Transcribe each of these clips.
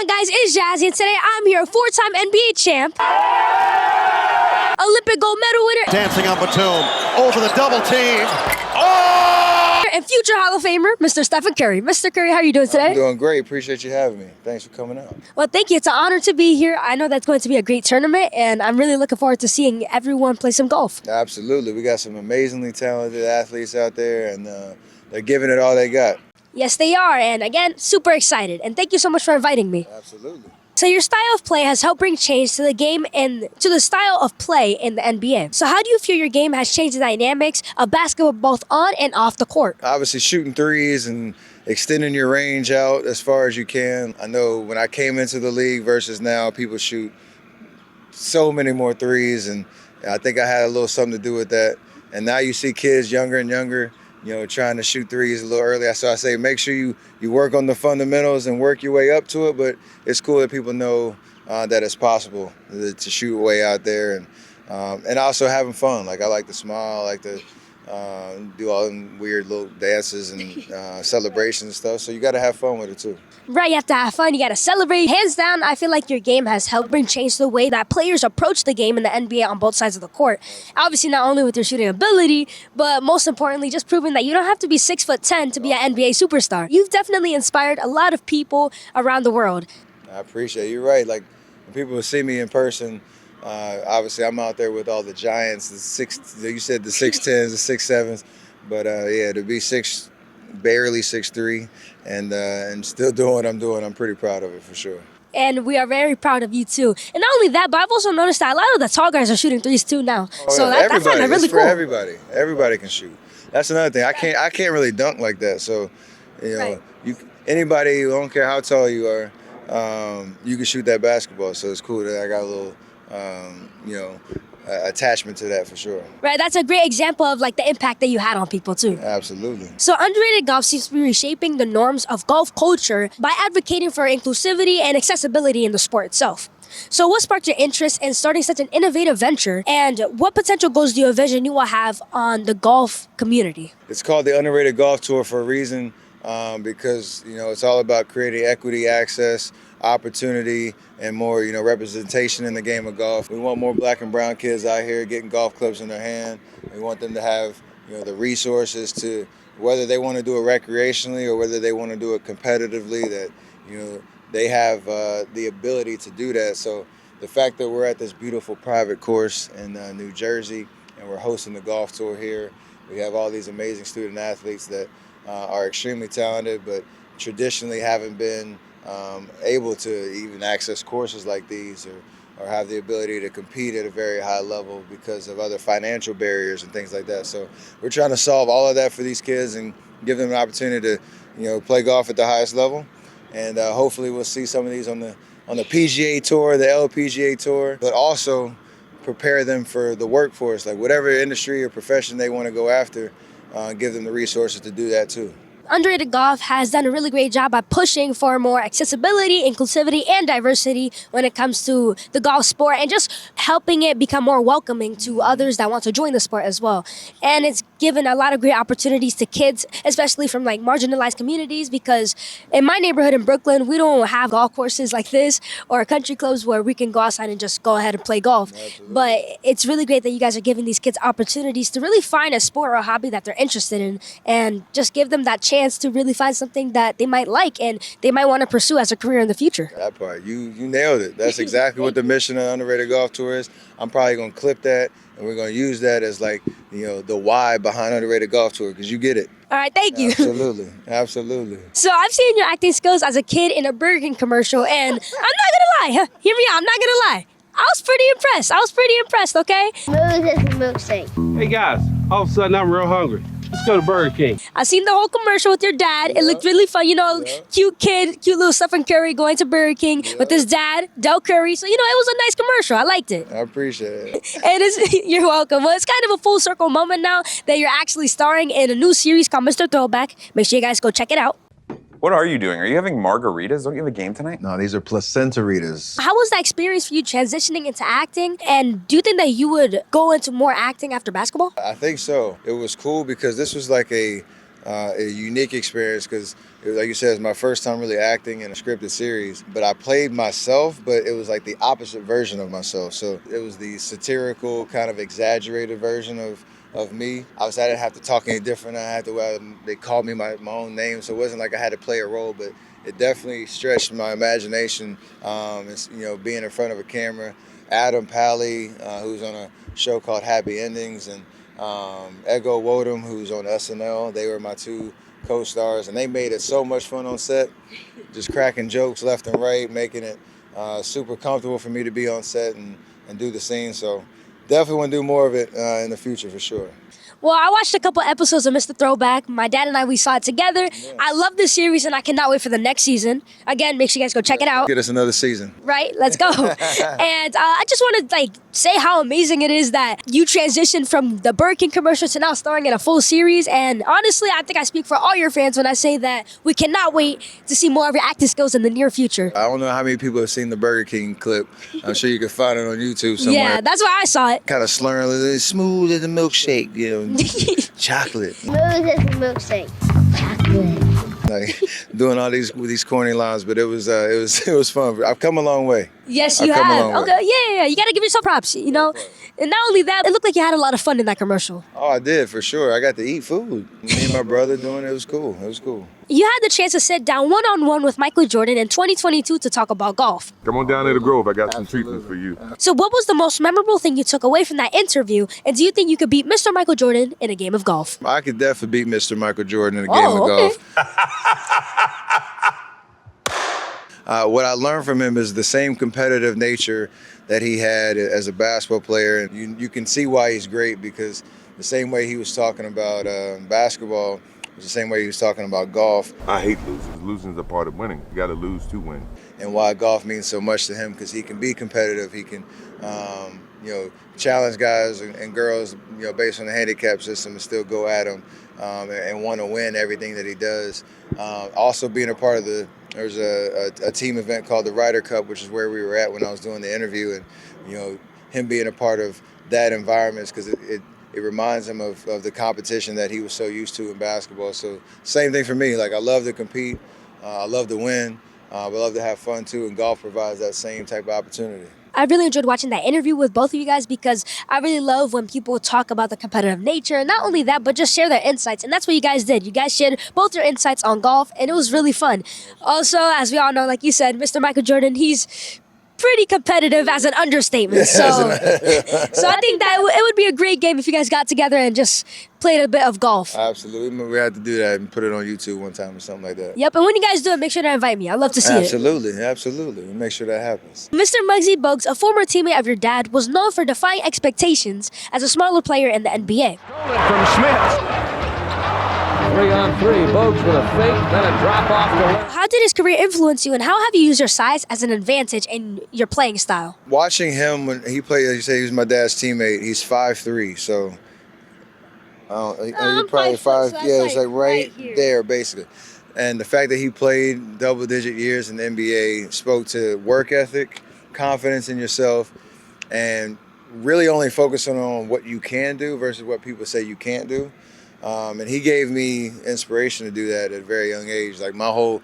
guys? It's Jazzy, and today I'm here, four-time NBA champ, Olympic gold medal winner, dancing on Batum, over the double team. Oh! and future Hall of Famer, Mr. Stephen Curry. Mr. Curry, how are you doing today? I'm doing great. Appreciate you having me. Thanks for coming out. Well, thank you. It's an honor to be here. I know that's going to be a great tournament, and I'm really looking forward to seeing everyone play some golf. Absolutely. We got some amazingly talented athletes out there, and they're giving it all they got. Yes, they are, and again, super excited. And thank you so much for inviting me. Absolutely. So your style of play has helped bring change to the game and to the style of play in the NBA. So how do you feel your game has changed the dynamics of basketball both on and off the court? Obviously, shooting threes and extending your range out as far as you can. I know when I came into the league versus now, people shoot so many more threes, and I think I had a little something to do with that. And now you see kids younger and younger, trying to shoot threes a little earlier. So I say make sure you work on the fundamentals and work your way up to it, but it's cool that people know that it's possible to shoot way out there, and also having fun. Like I like to smile, I like to do all them weird little dances and celebrations and stuff. So you got to have fun with it too. Right, you have to have fun, you got to celebrate. Hands down, I feel like your game has helped bring change to the way that players approach the game in the NBA on both sides of the court. Obviously, not only with your shooting ability, but most importantly, just proving that you don't have to be 6'10" to be an NBA superstar. You've definitely inspired a lot of people around the world. I appreciate it. You're right. Like when people see me in person, obviously I'm out there with all the giants, you said the 6'10s, the 6'7s, but yeah, to be barely 6'3", and still doing what I'm doing, I'm pretty proud of it for sure. And we are very proud of you too. And not only that, but I've also noticed that a lot of the tall guys are shooting threes too now. Oh, so yeah, I find that really it's for cool. Everybody can shoot. That's another thing. I can't really dunk like that. So, Right. Anybody, I don't care how tall you are, you can shoot that basketball. So it's cool that I got a little, attachment to that for sure. Right, that's a great example of like the impact that you had on people too. Absolutely. So underrated golf seems to be reshaping the norms of golf culture by advocating for inclusivity and accessibility in the sport itself. So what sparked your interest in starting such an innovative venture, and what potential goals do you envision you will have on the golf community? It's called the Underrated Golf Tour for a reason, because it's all about creating equity, access, opportunity, and more representation in the game of golf. We want more black and brown kids out here getting golf clubs in their hand. We want them to have the resources to, whether they want to do it recreationally or whether they want to do it competitively, that they have the ability to do that. So the fact that we're at this beautiful private course in New Jersey and we're hosting the golf tour here, we have all these amazing student athletes that are extremely talented, but traditionally haven't been able to even access courses like these or have the ability to compete at a very high level because of other financial barriers and things like that. So we're trying to solve all of that for these kids and give them an opportunity to play golf at the highest level. And hopefully we'll see some of these on the PGA Tour, the LPGA Tour, but also prepare them for the workforce, like whatever industry or profession they want to go after, give them the resources to do that too. Underrated Golf has done a really great job at pushing for more accessibility, inclusivity, and diversity when it comes to the golf sport, and just helping it become more welcoming to others that want to join the sport as well. And it's given a lot of great opportunities to kids, especially from like marginalized communities, because in my neighborhood in Brooklyn, we don't have golf courses like this or country clubs where we can go outside and just go ahead and play golf. Absolutely. But it's really great that you guys are giving these kids opportunities to really find a sport or a hobby that they're interested in, and just give them that chance to really find something that they might like and they might want to pursue as a career in the future. That part, you nailed it. That's exactly what the mission of the Underrated Golf Tour is. I'm probably going to clip that and we're going to use that as like, the why behind Underrated Golf Tour, because you get it. All right, thank you. Absolutely, absolutely. So I've seen your acting skills as a kid in a Burger King commercial, and I'm not gonna lie, hear me out, I'm not gonna lie. I was pretty impressed, okay? Hey guys, all of a sudden I'm real hungry. Let's go to Burger King. I seen the whole commercial with your dad. It looked really fun, cute kid, cute little Stephen Curry going to Burger King with his dad, Del Curry. So, it was a nice commercial. I liked it. I appreciate it. And you're welcome. Well, it's kind of a full circle moment now that you're actually starring in a new series called Mr. Throwback. Make sure you guys go check it out. What are you doing? Are you having margaritas? Don't you have a game tonight? No, these are placentaritas. How was that experience for you transitioning into acting? And do you think that you would go into more acting after basketball? I think so. It was cool because this was like a a unique experience because, like you said, it's my first time really acting in a scripted series. But I played myself, but it was like the opposite version of myself. So it was the satirical, kind of exaggerated version of me. Obviously, I didn't have to talk any different. I had to. They called me my own name, so it wasn't like I had to play a role, but it definitely stretched my imagination. Being in front of a camera. Adam Pally, who's on a show called Happy Endings, and Ego Wodum, who's on SNL. They were my two co-stars, and they made it so much fun on set, just cracking jokes left and right, making it super comfortable for me to be on set and do the scene. So definitely want to do more of it in the future for sure. Well, I watched a couple episodes of Mr. Throwback. My dad and we saw it together. Yeah. I love this series, and I cannot wait for the next season. Again, make sure you guys go check it out. Get us another season. Right? Let's go. And I just want to say how amazing it is that you transitioned from the Burger King commercial to now starring in a full series. And honestly, I think I speak for all your fans when I say that we cannot wait to see more of your acting skills in the near future. I don't know how many people have seen the Burger King clip. I'm sure you can find it on YouTube somewhere. Yeah, that's where I saw it. Kind of slurring, smooth as a milkshake, chocolate. Smooth as a milkshake. Chocolate. Like doing all these corny lines, but it was fun. I've come a long way. Yes, you have. Okay, yeah. You gotta give yourself props, And not only that, it looked like you had a lot of fun in that commercial. Oh, I did, for sure. I got to eat food. Me and my brother doing it. It was cool. It was cool. You had the chance to sit down one-on-one with Michael Jordan in 2022 to talk about golf. Come on down to the Grove. I got some treatments for you. So what was the most memorable thing you took away from that interview? And do you think you could beat Mr. Michael Jordan in a game of golf? I could definitely beat Mr. Michael Jordan in a game of golf. What I learned from him is the same competitive nature that he had as a basketball player. And you can see why he's great, because the same way he was talking about basketball was the same way he was talking about golf. I hate losing. Losing's a part of winning. You got to lose to win. And why golf means so much to him, because he can be competitive. He can, challenge guys and girls, based on the handicap system, and still go at them and want to win everything that he does. Also being a part of there's a team event called the Ryder Cup, which is where we were at when I was doing the interview, and him being a part of that environment, because it reminds him of the competition that he was so used to in basketball. So same thing for me. Like, I love to compete, I love to win, but I love to have fun too, and golf provides that same type of opportunity. I really enjoyed watching that interview with both of you guys, because I really love when people talk about the competitive nature, and not only that, but just share their insights. And that's what you guys did. You guys shared both your insights on golf, and it was really fun. Also, as we all know, like you said, Mr. Michael Jordan, he's pretty competitive as an understatement. So I think that it would be a great game if you guys got together and just played a bit of golf. Absolutely. We had to do that and put it on YouTube one time or something like that. Yep, and when you guys do it, make sure to invite me. I'd love to see it. Absolutely. We'll make sure that happens. Mr. Muggsy Bogues, a former teammate of your dad, was known for defying expectations as a smaller player in the NBA. From Schmidt. 3-on-3, Bogues with a fake, then a drop off to left. How did his career influence you, and how have you used your size as an advantage in your playing style? Watching him when he played, as you say, he was my dad's teammate. He's 5'3", so you're probably 5. Yeah, it's like right there, basically. And the fact that he played double-digit years in the NBA spoke to work ethic, confidence in yourself, and really only focusing on what you can do versus what people say you can't do. And he gave me inspiration to do that at a very young age. Like, my whole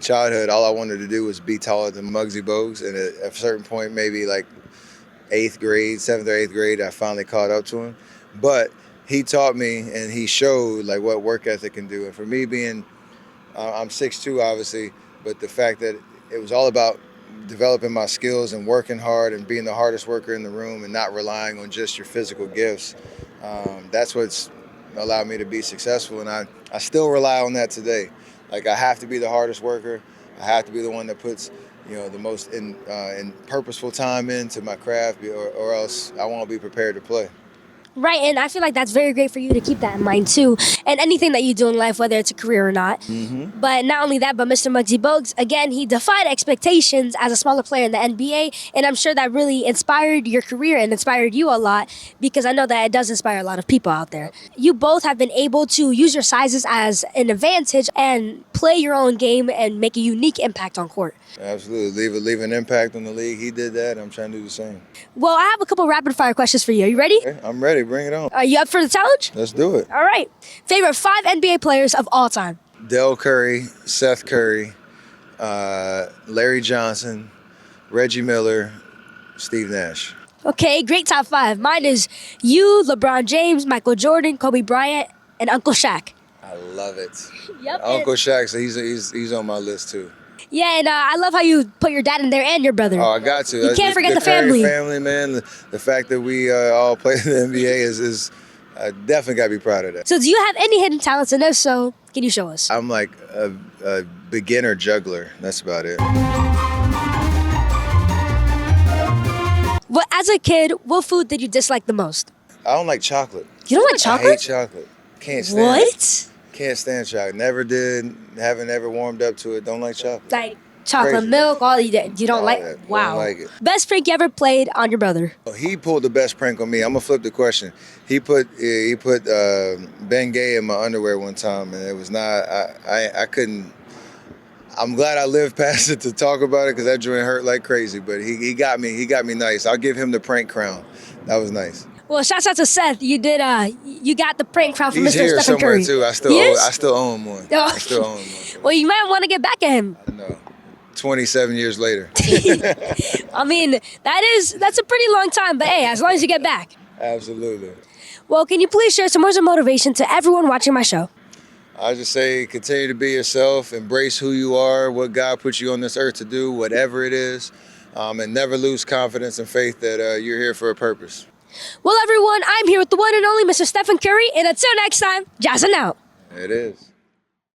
childhood, all I wanted to do was be taller than Muggsy Bogues. And at a certain point, maybe like 7th or 8th grade, I finally caught up to him. But he taught me, and he showed like what work ethic can do. And for me being, I'm 6'2", obviously, but the fact that it was all about developing my skills and working hard and being the hardest worker in the room and not relying on just your physical gifts, that's what's allowed me to be successful, and I still rely on that today. Like, I have to be the hardest worker. I have to be the one that puts, the most in purposeful time into my craft, or else I won't be prepared to play. Right, and I feel like that's very great for you to keep that in mind too, and anything that you do in life, whether it's a career or not. Mm-hmm. But not only that, but Mr. Muggsy Bogues, again, he defied expectations as a smaller player in the NBA, and I'm sure that really inspired your career and inspired you a lot, because I know that it does inspire a lot of people out there. You both have been able to use your sizes as an advantage and play your own game and make a unique impact on court. Absolutely. Leave an impact on the league. He did that. I'm trying to do the same. Well, I have a couple rapid fire questions for you. Are you ready? Okay, I'm ready. bring it on. Are you up for the challenge? Let's do it. All right. Favorite 5 NBA players of all time? Del Curry, Seth Curry, Larry Johnson, Reggie Miller, Steve Nash. Okay, great top 5. Mine is you, LeBron James, Michael Jordan, Kobe Bryant, and Uncle Shaq. I love it. Yep. Uncle Shaq, so he's on my list too. Yeah, and I love how you put your dad in there and your brother. Oh, I got to. You can't forget the Curry family. family, man. The fact that we all play in the NBA is I definitely got to be proud of that. So do you have any hidden talents? And if so, can you show us? I'm like a beginner juggler. That's about it. What, as a kid, what food did you dislike the most? I don't like chocolate. You don't like I chocolate? hate chocolate. Can't stand it. What? Can't stand chocolate. Never did. Haven't ever warmed up to it. Don't like chocolate. Like chocolate Crazy. milk, all you don't All like? that. Wow. Don't like it. Best prank you ever played on your brother? He pulled the best prank on me. I'm gonna flip the question. He put Ben Gay in my underwear one time, and it was not. I couldn't. I'm glad I lived past it to talk about it because that joint hurt like crazy. But he got me. He got me nice. I'll give him the prank crown. That was nice. Well, shouts out to Seth. You did. You got the prank crown from He's Mr. here Stephen somewhere Curry. too. I still owe him one. Oh. I still owe him one. Well, you might want to get back at him. No. 27 years later. I mean, that's a pretty long time. But hey, as long as you get back. Absolutely. Well, can you please share some words of motivation to everyone watching my show? I just say continue to be yourself, embrace who you are, what God put you on this earth to do, whatever it is, and never lose confidence and faith that you're here for a purpose. Well, everyone, I'm here with the one and only Mr. Stephen Curry, and until next time, Jazzin' out. It is.